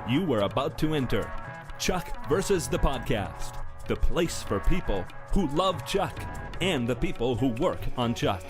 You are about to enter Chuck versus the podcast, the place for people who love Chuck and the people who work on Chuck.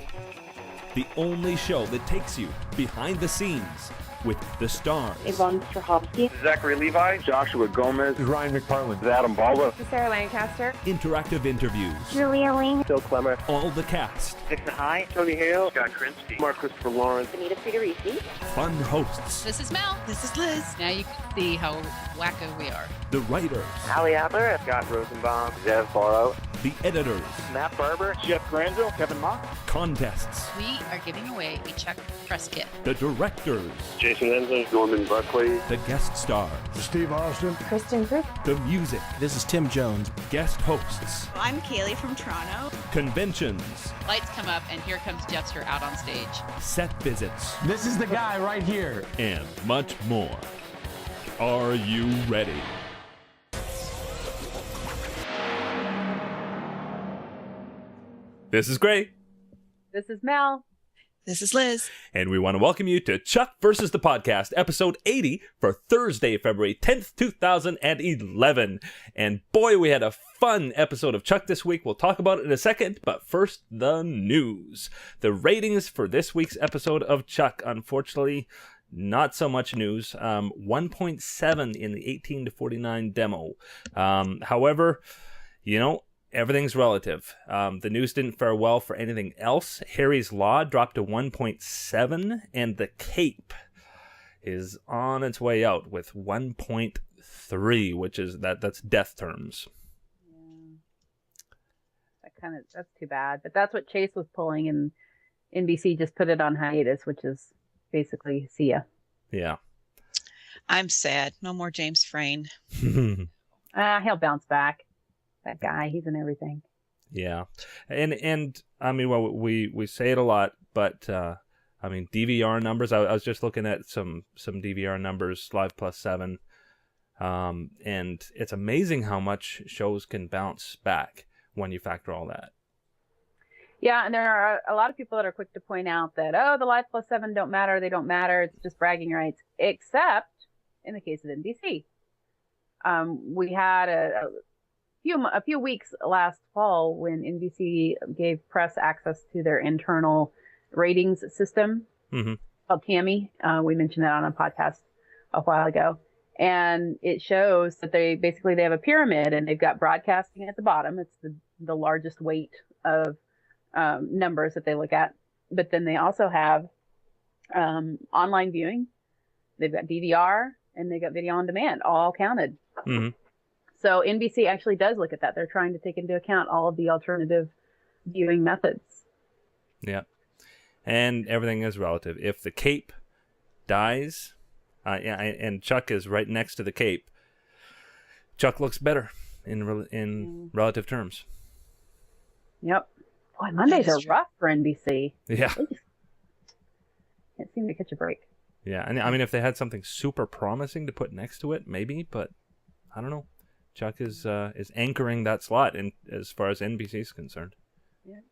The only show that takes you behind the scenes with the stars. Yvonne Strahovski. Zachary Levi. Joshua Gomez. Ryan McParland. Adam Balba. Sarah Lancaster. Interactive interviews. Julia Ling. Phil Clemmer. All the cast. Dixon High. Tony Hale. Scott Krinsky. Mark Christopher Lawrence. Anita Federici. Fun hosts. This is Mel. This is Liz. Now you can see how wacko we are. The writers. Allie Adler. Scott Rosenbaum. Zev Barrow. The editors. Matt Barber. Jeff Granville. Kevin Mock. Contests. We are giving away a Chuck press kit. The directors. Jason Ensley. Norman Buckley. The guest stars. Steve Austin. Kristen Group. The music. This is Tim Jones. Guest hosts. I'm Kaylee from Toronto. Conventions. Lights come up, and here comes Jester out on stage. Set visits. This is the guy right here. And much more. Are you ready? This is Gray. This is Mel. This is Liz. And we want to welcome you to Chuck versus the Podcast, episode 80 for Thursday, February 10th, 2011. And boy, we had a fun episode of Chuck this week. We'll talk about it in a second, but first, the news. The ratings for this week's episode of Chuck, unfortunately, not so much news. 1.7 in the 18 to 49 demo. However, you know, everything's relative. The news didn't fare well for anything else. Harry's Law dropped to 1.7, and The Cape is on its way out with 1.3, which is that's death terms. Yeah. That's too bad. But that's what Chase was pulling, and NBC just put it on hiatus, which is basically see ya. Yeah. I'm sad. No more James Frayne. He'll bounce back. That guy, he's in everything. Yeah. And I mean, well, we say it a lot, but I mean, DVR numbers, I was just looking at some DVR numbers, Live Plus 7, and it's amazing how much shows can bounce back when you factor all that. Yeah, and there are a lot of people that are quick to point out that, the Live Plus 7 don't matter, they don't matter, it's just bragging rights, except in the case of NBC. We had a few weeks last fall when NBC gave press access to their internal ratings system called Tammy. We mentioned that on a podcast a while ago. And it shows that they have a pyramid, and they've got broadcasting at the bottom. It's the largest weight of numbers that they look at. But then they also have online viewing. They've got DVR, and they've got video on demand, all counted. Mm-hmm. So NBC actually does look at that. They're trying to take into account all of the alternative viewing methods. Yeah. And everything is relative. If the Cape dies, and Chuck is right next to the Cape, Chuck looks better in relative terms. Yep. Boy, Mondays are rough for NBC. Yeah. They just can't seem to catch a break. Yeah. And I mean, if they had something super promising to put next to it, maybe, but I don't know. Chuck is anchoring that slot as far as NBC is concerned. Yeah.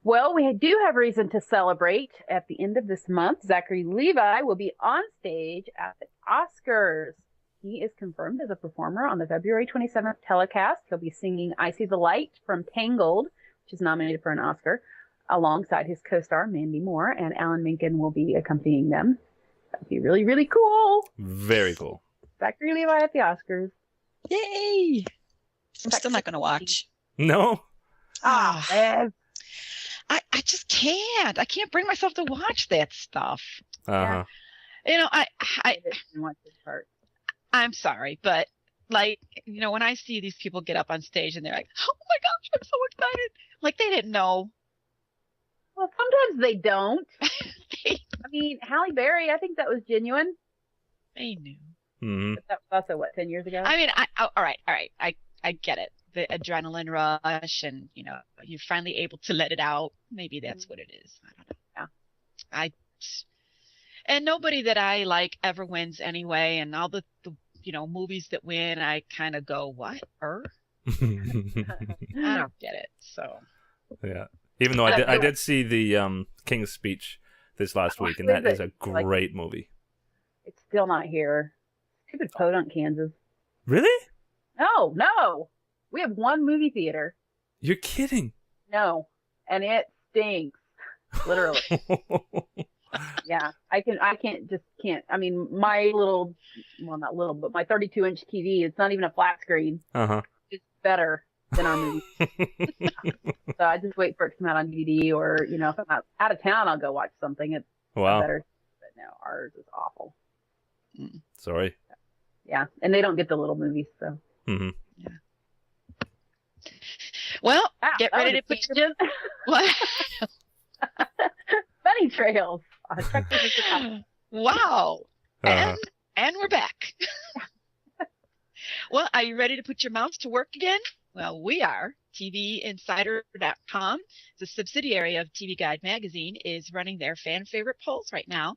Well, we do have reason to celebrate at the end of this month. Zachary Levi will be on stage at the Oscars. He is confirmed as a performer on the February 27th telecast. He'll be singing I See the Light from Tangled, which is nominated for an Oscar, alongside his co-star Mandy Moore, and Alan Menken will be accompanying them. That'd be really, really cool. Very cool. Zachary Levi at the Oscars. Yay! I'm still not going to watch. No? Liz. I just can't. I can't bring myself to watch that stuff. Uh-huh. You know, I didn't watch this part. I'm sorry, but like, you know, when I see these people get up on stage and they're like, oh my gosh, I'm so excited. Like they didn't know. Well, sometimes they don't. I mean, Halle Berry, I think that was genuine. They knew. Mm-hmm. But that was also, 10 years ago? I mean, all right. I get it. The adrenaline rush and, you know, you're finally able to let it out. Maybe that's what it is. I don't know. Yeah. And nobody that I like ever wins anyway. And all the you know, movies that win, I kind of go, what? I don't get it. So. Yeah. Even though I did see the King's Speech this last week, and that is a great movie. It's still not here. Stupid Podunk, Kansas. Really? No. We have one movie theater. You're kidding. No. And it stinks. Literally. Yeah. I can't. I mean, my little, well, not little, but my 32-inch TV, it's not even a flat screen. Uh-huh. It's better than our movie. So I just wait for it to come out on DVD, or, if I'm out of town, I'll go watch something. It's Wow. better. But no, ours is awful. Sorry. Yeah. And they don't get the little movies, so. Mm-hmm. Well, Ah, get that ready was to a put your what? Bunny trails. Check this out. Wow. Uh-huh. And we're back. Well, are you ready to put your mouths to work again? Well, we are. TVinsider.com, the subsidiary of TV Guide magazine, is running their fan favorite polls right now.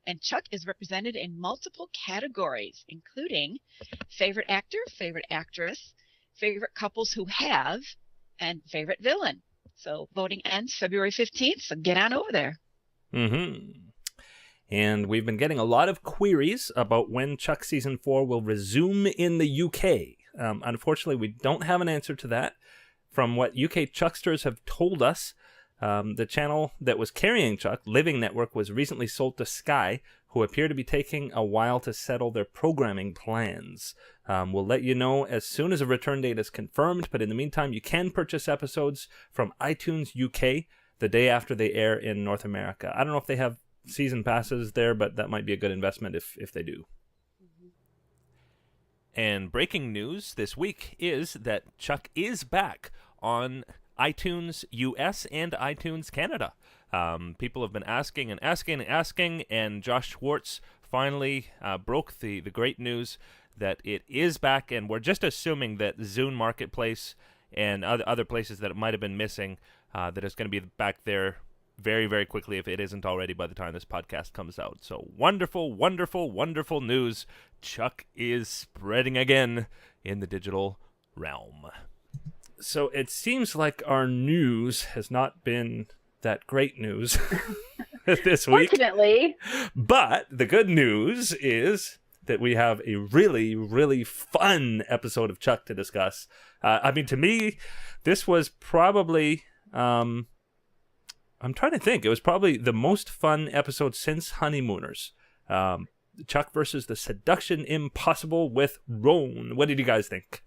And Chuck is represented in multiple categories, including favorite actor, favorite actress, favorite couples who have, and favorite villain. So voting ends February 15th, so get on over there. Mm-hmm. And we've been getting a lot of queries about when Chuck Season 4 will resume in the UK. Unfortunately, we don't have an answer to that. From what UK Chucksters have told us, the channel that was carrying Chuck, Living Network, was recently sold to Sky, who appear to be taking a while to settle their programming plans. We'll let you know as soon as a return date is confirmed, but in the meantime, you can purchase episodes from iTunes UK the day after they air in North America. I don't know if they have season passes there, but that might be a good investment if they do. And breaking news this week is that Chuck is back on iTunes US and iTunes Canada. People have been asking, and Josh Schwartz finally broke the great news that it is back, and we're just assuming that Zune Marketplace and other places that it might have been missing, that it's going to be back there very, very quickly if it isn't already by the time this podcast comes out. So wonderful, wonderful, wonderful news. Chuck is spreading again in the digital realm. So it seems like our news has not been that great news this week. Fortunately. But the good news is that we have a really, really fun episode of Chuck to discuss. I mean, to me, this was probably... I'm trying to think. It was probably the most fun episode since Honeymooners. Chuck versus the Seduction Impossible with Roan. What did you guys think?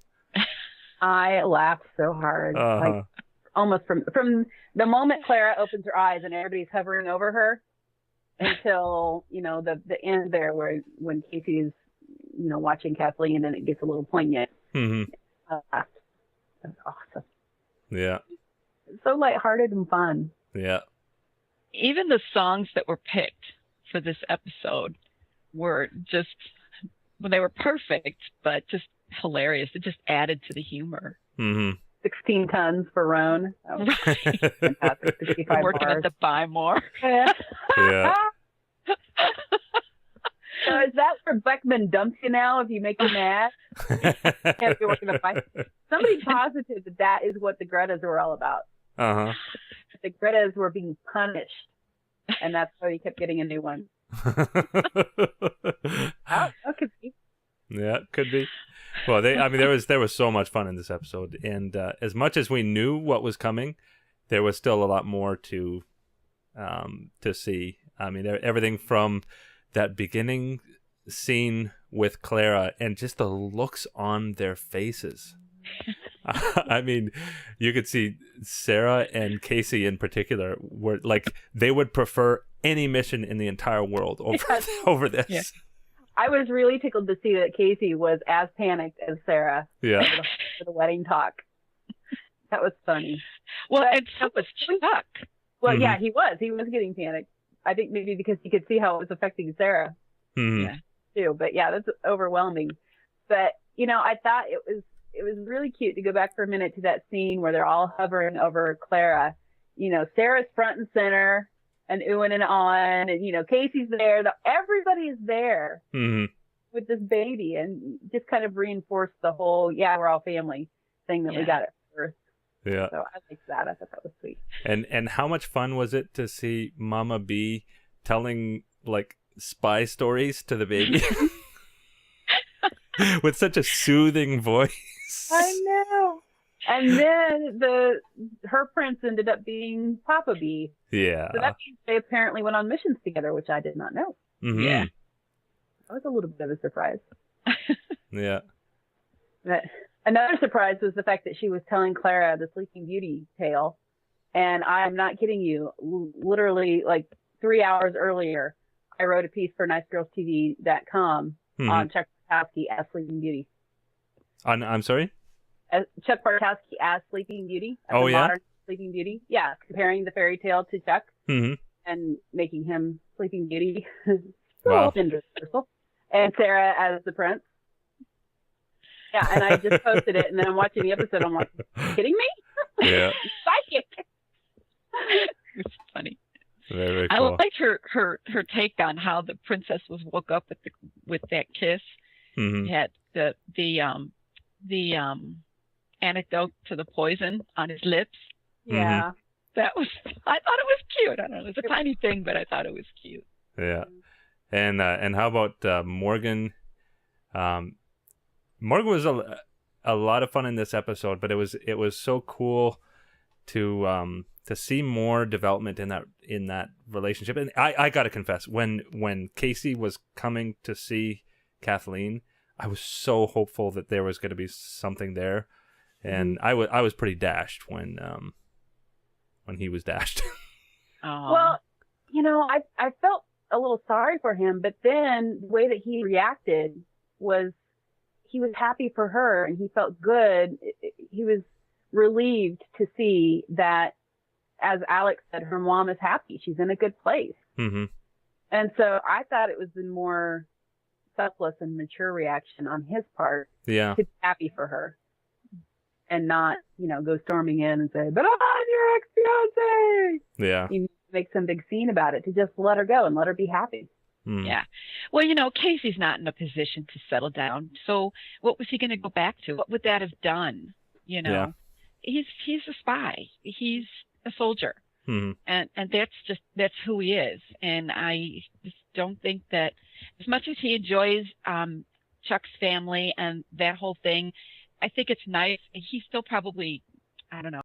I laughed so hard. Like, almost from the moment Clara opens her eyes and everybody's hovering over her until, the end there when Casey is, watching Kathleen and it gets a little poignant. Mm-hmm. That's awesome. Yeah. It's so lighthearted and fun. Yeah. Even the songs that were picked for this episode were just, well, they were perfect, but just hilarious. It just added to the humor. Mm-hmm. 16 tons for Roan. That was Right. fantastic. 65 Working bars. at the Buy More. Yeah. Yeah. So is that where Beckman dumps you now if you make you mad? If you're working the fight. Somebody posited that is what the Gretas were all about. Uh-huh. The Gretas were being punished, and that's why he kept getting a new one. That could be. Yeah, could be. Well, there was so much fun in this episode, and as much as we knew what was coming, there was still a lot more to see. I mean, everything from that beginning scene with Clara and just the looks on their faces. I mean, you could see Sarah and Casey in particular were like they would prefer any mission in the entire world over this. Yeah. I was really tickled to see that Casey was as panicked as Sarah Yeah. for the wedding talk. That was funny. Well, But- and so was Chuck. Well, Mhm. yeah, he was getting panicked. I think maybe because he could see how it was affecting Sarah Mhm. Yeah. too. But yeah, that's overwhelming. But I thought it was really cute to go back for a minute to that scene where they're all hovering over Clara. Sarah's front and center and oohing and on, and Casey's there. Everybody's there Mhm. with this baby, and just kind of reinforced the whole we're all family thing that we Yeah. got at first. Yeah. So I liked that. I thought that was sweet. And how much fun was it to see Mama B telling like spy stories to the baby? with such a soothing voice. I know. And then her prince ended up being Papa Bee. Yeah. So that means they apparently went on missions together, which I did not know. Mm-hmm. Yeah. That was a little bit of a surprise. Yeah. But another surprise was the fact that she was telling Clara the Sleeping Beauty tale. And I'm not kidding you. Literally, like 3 hours earlier, I wrote a piece for NiceGirlsTV.com on Chuck Bartowski as Sleeping Beauty. I'm sorry? Chuck Bartowski as Sleeping Beauty. As Oh, the yeah? modern Sleeping Beauty. Yeah, comparing the fairy tale to Chuck Mm-hmm. and making him Sleeping Beauty. Wow. And Sarah as the prince. Yeah, and I just posted it, and then I'm watching the episode. I'm like, kidding me? Yeah. Psychic. It's funny. Very, very I cool. liked her take on how the princess was woke up with that kiss. Mm-hmm. He had the anecdote to the poison on his lips. Yeah. That was, I thought it was cute. I don't know, it's a tiny thing, but I thought it was cute. Yeah. And how about Morgan? Morgan was a lot of fun in this episode, but it was so cool to see more development in that relationship. And I got to confess, when Casey was coming to see Kathleen, I was so hopeful that there was going to be something there, and I was pretty dashed when he was dashed. Well, I felt a little sorry for him, but then the way that he reacted was he was happy for her and he felt good. He was relieved to see that, as Alex said, her mom is happy. She's in a good place. Mm-hmm. And so I thought it was the more selfless and mature reaction on his part Yeah. to be happy for her and not, go storming in and say, but I'm your ex-fiance. Yeah. You make some big scene about it, to just let her go and let her be happy. Mm. Yeah. Well, Casey's not in a position to settle down. So what was he going to go back to? What would that have done? Yeah. He's a spy. He's a soldier. Mm-hmm. And that's who he is. And I just don't think that, as much as he enjoys Chuck's family and that whole thing, I think it's nice. He's still probably, I don't know,